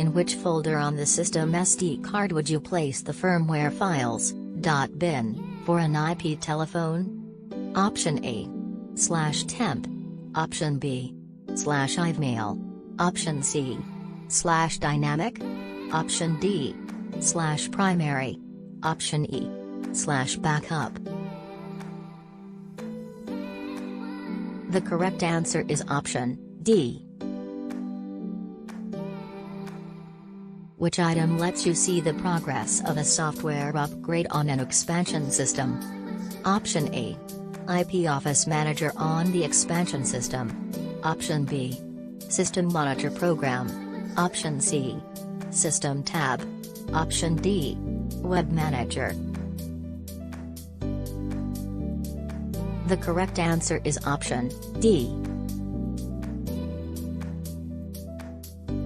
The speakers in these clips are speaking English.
In which folder on the system SD card would you place the firmware files, .bin, for an IP telephone? Option A. /temp. Option B. /ivemail. Option C. /dynamic. Option D. /primary. Option E. /backup. The correct answer is option D. Which item lets you see the progress of a software upgrade on an expansion system? Option A. IP Office Manager on the expansion system. Option B. System Monitor Program. Option C. System Tab. Option D. Web Manager. The correct answer is option D.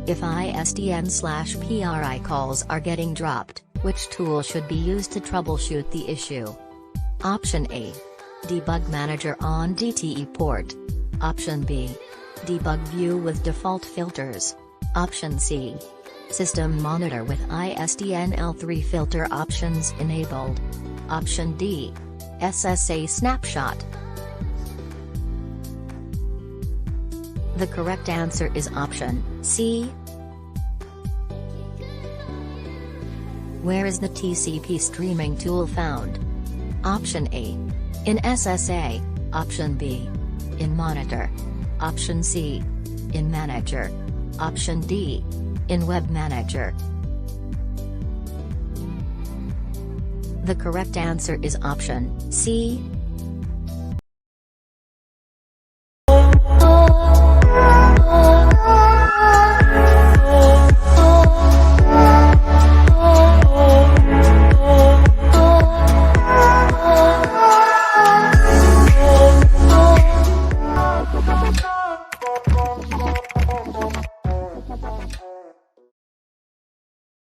If ISDN/PRI calls are getting dropped, which tool should be used to troubleshoot the issue? Option A. Debug Manager on DTE port. Option B. Debug View with default filters. Option C. System Monitor with ISDN L3 filter options enabled. Option D. SSA Snapshot. The correct answer is option C. Where is the TCP streaming tool found? Option A. In SSA. Option B. In Monitor. Option C. In Manager. Option D. In Web Manager. The correct answer is option C.